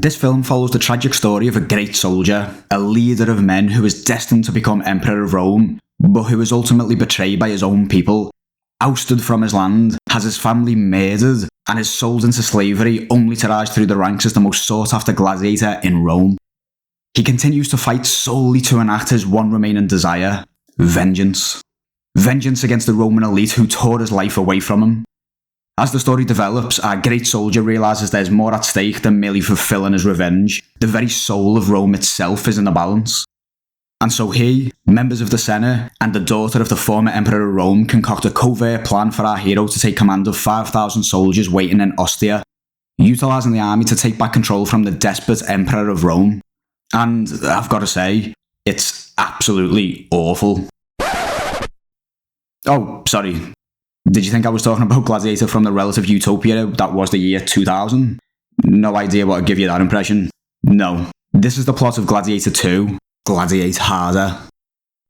This film follows the tragic story of a great soldier, a leader of men who is destined to become Emperor of Rome, but who is ultimately betrayed by his own people, ousted from his land, has his family murdered, and is sold into slavery only to rise through the ranks as the most sought-after gladiator in Rome. He continues to fight solely to enact his one remaining desire: vengeance. Vengeance against the Roman elite who tore his life away from him. As the story develops, our great soldier realises there's more at stake than merely fulfilling his revenge. The very soul of Rome itself is in the balance. And so he, members of the Senate, and the daughter of the former Emperor of Rome concoct a covert plan for our hero to take command of 5,000 soldiers waiting in Ostia, utilising the army to take back control from the despot Emperor of Rome. And I've got to say, it's absolutely awful. Oh, sorry. Did you think I was talking about Gladiator from the relative utopia that was the year 2000? No idea what would give you that impression. No. This is the plot of Gladiator 2, Gladiate Harder.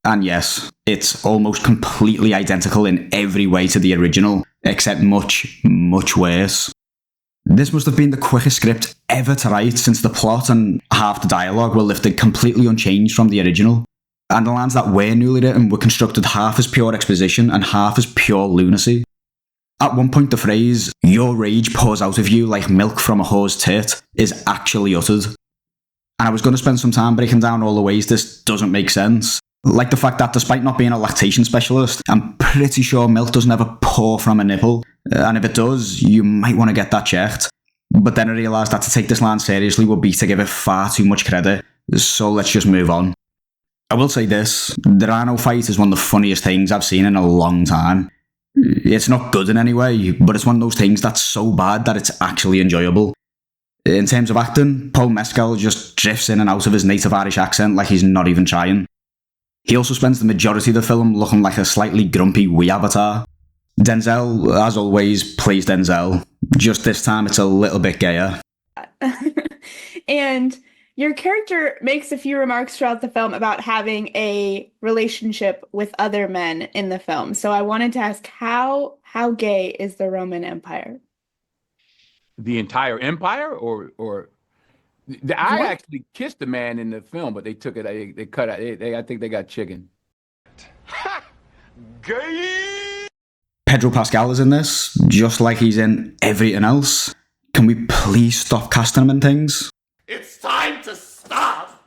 And yes, it's almost completely identical in every way to the original, except much, much worse. This must have been the quickest script ever to write, since the plot and half the dialogue were lifted completely unchanged from the original. And the lines that were newly written were constructed half as pure exposition and half as pure lunacy. At one point, the phrase, "your rage pours out of you like milk from a whore's tit," is actually uttered. And I was going to spend some time breaking down all the ways this doesn't make sense. Like the fact that despite not being a lactation specialist, I'm pretty sure milk doesn't ever pour from a nipple. And if it does, you might want to get that checked. But then I realised that to take this line seriously would be to give it far too much credit. So let's just move on. I will say this, the Rhino fight is one of the funniest things I've seen in a long time. It's not good in any way, but it's one of those things that's so bad that it's actually enjoyable. In terms of acting, Paul Mescal just drifts in and out of his native Irish accent like he's not even trying. He also spends the majority of the film looking like a slightly grumpy wee avatar. Denzel, as always, plays Denzel. Just this time it's a little bit gayer. And your character makes a few remarks throughout the film about having a relationship with other men in the film. So I wanted to ask, how gay is the Roman Empire? The entire empire, or I actually kissed a man in the film, but they took it. They cut it. I think they got chicken. Ha! Gay! Pedro Pascal is in this, just like he's in everything else. Can we please stop casting him in things? It's time to stop!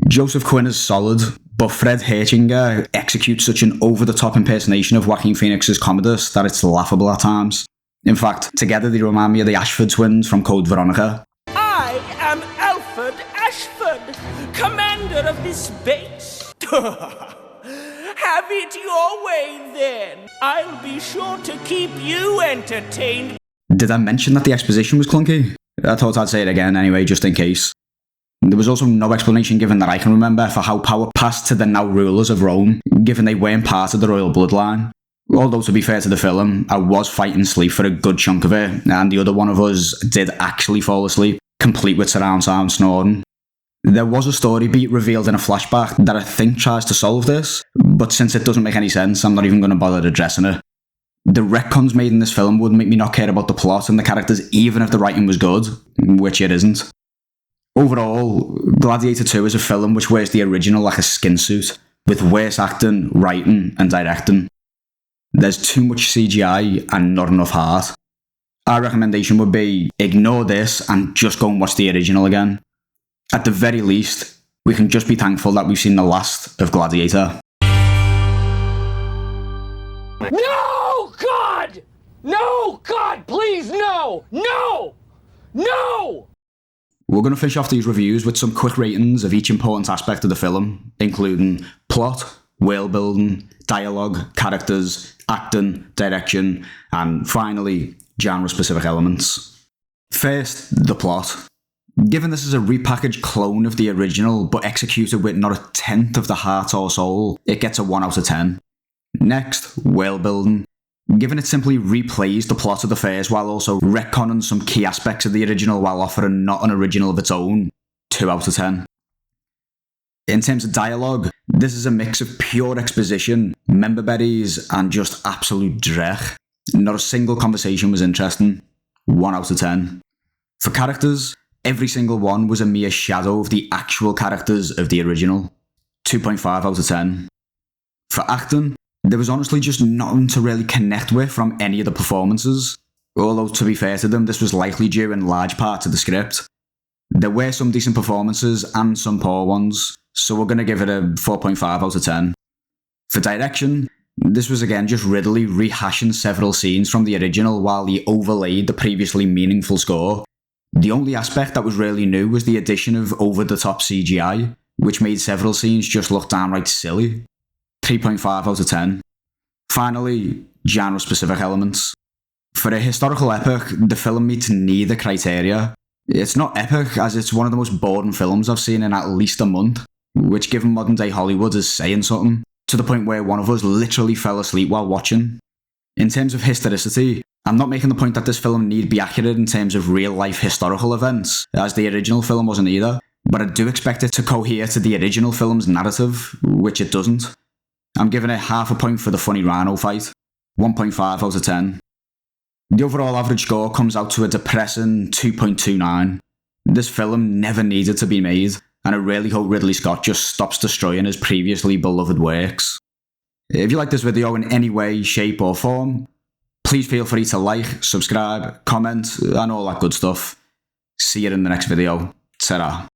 Joseph Quinn is solid, but Fred Herchinger executes such an over-the-top impersonation of Joaquin Phoenix's Commodus that it's laughable at times. In fact, together they remind me of the Ashford twins from Code Veronica. I am Alfred Ashford, commander of this base. Have it your way, then. I'll be sure to keep you entertained. Did I mention that the exposition was clunky? I thought I'd say it again anyway, just in case. There was also no explanation given that I can remember for how power passed to the now rulers of Rome, given they weren't part of the royal bloodline. Although, to be fair to the film, I was fighting sleep for a good chunk of it, and the other one of us did actually fall asleep, complete with surround sound snoring. There was a story beat revealed in a flashback that I think tries to solve this, but since it doesn't make any sense, I'm not even going to bother addressing it. The retcons made in this film would make me not care about the plot and the characters even if the writing was good, which it isn't. Overall, Gladiator 2 is a film which wears the original like a skin suit, with worse acting, writing and directing. There's too much CGI and not enough heart. Our recommendation would be ignore this and just go and watch the original again. At the very least, we can just be thankful that we've seen the last of Gladiator. No, God! No, God, please, no! No! No! We're going to finish off these reviews with some quick ratings of each important aspect of the film, including plot, world building, dialogue, characters, acting, direction, and finally, genre-specific elements. First, the plot. Given this is a repackaged clone of the original, but executed with not a tenth of the heart or soul, it gets a 1 out of 10. Next, world building. Given it simply replays the plot of the first while also retconning some key aspects of the original while offering not an original of its own, 2 out of 10. In terms of dialogue, this is a mix of pure exposition, member berries, and just absolute dreck. Not a single conversation was interesting, 1 out of 10. For characters, Every single one was a mere shadow of the actual characters of the original. 2.5 out of 10. For acting, there was honestly just nothing to really connect with from any of the performances, although to be fair to them, this was likely due in large part to the script. There were some decent performances and some poor ones, so we're going to give it a 4.5 out of 10. For direction, this was again just Ridley rehashing several scenes from the original while he overlaid the previously meaningful score. The only aspect that was really new was the addition of over-the-top CGI, which made several scenes just look downright silly. 3.5 out of 10. Finally, genre-specific elements. For a historical epic, the film meets neither criteria. It's not epic, as it's one of the most boring films I've seen in at least a month, which given modern day Hollywood is saying something, to the point where one of us literally fell asleep while watching. In terms of historicity, I'm not making the point that this film need be accurate in terms of real-life historical events, as the original film wasn't either, but I do expect it to cohere to the original film's narrative, which it doesn't. I'm giving it half a point for the funny rhino fight. 1.5 out of 10. The overall average score comes out to a depressing 2.29. This film never needed to be made, and I really hope Ridley Scott just stops destroying his previously beloved works. If you like this video in any way, shape or form, please feel free to like, subscribe, comment, and all that good stuff. See you in the next video. Ta-ra.